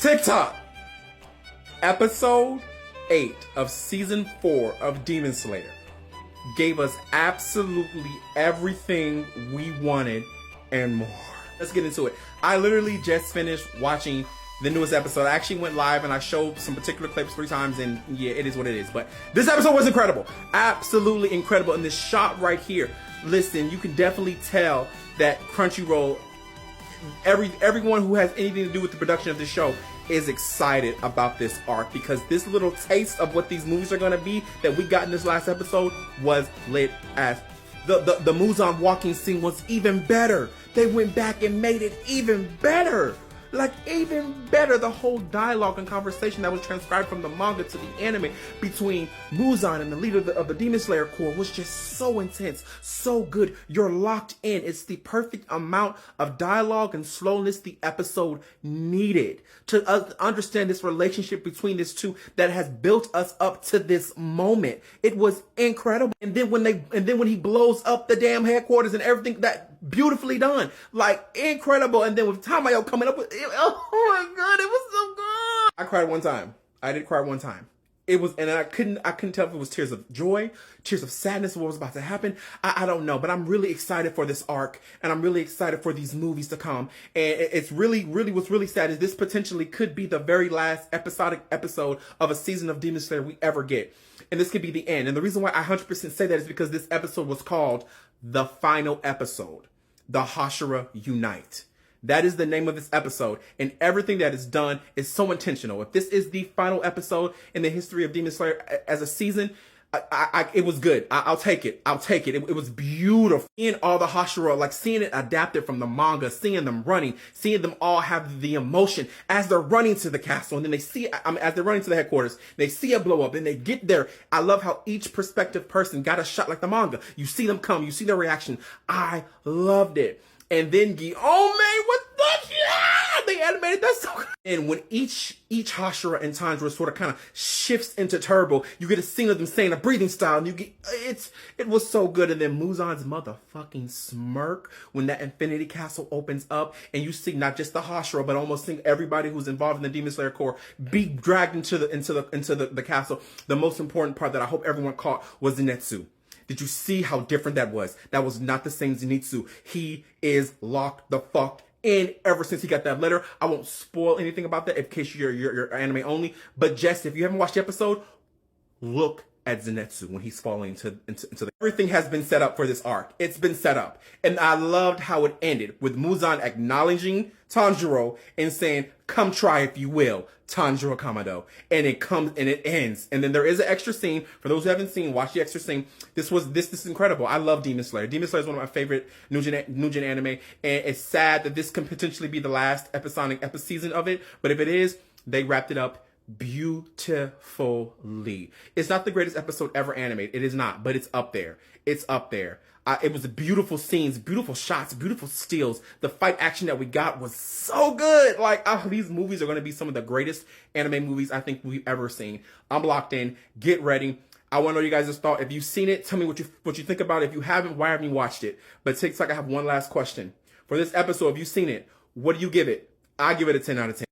TikTok. Episode 8 of Season 4 of Demon Slayer gave us absolutely everything we wanted and more. Let's get into it. I literally just finished watching the newest episode. I actually went live and I showed some particular clips 3 times, and yeah, it is what it is. But this episode was incredible. Absolutely incredible. And this shot right here, listen, you can definitely tell that Crunchyroll, everyone who has anything to do with the production of this show is excited about this arc, because this little taste of what these movies are going to be that we got in this last episode was lit as the Muzan walking scene was even better. They went back and made it even better. Like, even better. The whole dialogue and conversation that was transcribed from the manga to the anime between Muzan and the leader of the Demon Slayer Corps was just so intense, so good. You're locked in. It's the perfect amount of dialogue and slowness the episode needed to understand this relationship between these two that has built us up to this moment. It was incredible. And then when he blows up the damn headquarters and everything, that beautifully done, like incredible. And then with Tamayo coming up with, oh my god, it was so good. I cried one time. I did cry one time. It was, and I couldn't tell if it was tears of joy, tears of sadness, what was about to happen. I don't know, but I'm really excited for this arc, and I'm really excited for these movies to come. And it's really what's really sad is this potentially could be the very last episodic episode of a season of Demon Slayer we ever get. And this could be the end. And the reason why I 100% say that is because this episode was called The Final Episode. The Hashira Unite. That is the name of this episode, and everything that is done is so intentional. If this is the final episode in the history of Demon Slayer as a season, it was good. I'll take it. I'll take it. It was beautiful. Seeing all the Hashira, like seeing it adapted from the manga, seeing them running, seeing them all have the emotion as they're running to the castle, and then they see, as they're running to the headquarters, they see a blow up, and they get there. I love how each prospective person got a shot like the manga. You see them come, you see their reaction. I loved it. And then Guillaume, what the yeah! They animated that so good. And when each Hashira and Tanjiro sort of kind of shifts into Turbo, you get a scene of them saying a breathing style, and you get it was so good. And then Muzan's motherfucking smirk when that Infinity Castle opens up, and you see not just the Hashira, but almost see everybody who's involved in the Demon Slayer Corps be dragged into the castle. The most important part that I hope everyone caught was Zenitsu. Did you see how different that was? That was not the same Zenitsu. He is locked the fuck in ever since he got that letter. I won't spoil anything about that in case you're anime only. But just, if you haven't watched the episode, look at Zenitsu when he's falling into the... Everything has been set up for this arc. It's been set up. And I loved how it ended with Muzan acknowledging Tanjiro and saying, come try if you will, Tanjiro Kamado. And it comes and it ends. And then there is an extra scene. For those who haven't seen, watch the extra scene. This is incredible. I love Demon Slayer. Demon Slayer is one of my favorite new gen anime. And it's sad that this can potentially be the last episodic season of it. But if it is, they wrapped it up beautifully. It's not the greatest episode ever animated. It is not, but it's up there. It's up there. It was beautiful scenes, beautiful shots, beautiful stills. The fight action that we got was so good. Like, these movies are going to be some of the greatest anime movies I think we've ever seen. I'm locked in. Get ready. I want to know you guys' thought. If you've seen it, tell me what you think about it. If you haven't, why haven't you watched it? But TikTok, I have one last question. For this episode, if you've seen it, what do you give it? I give it a 10 out of 10.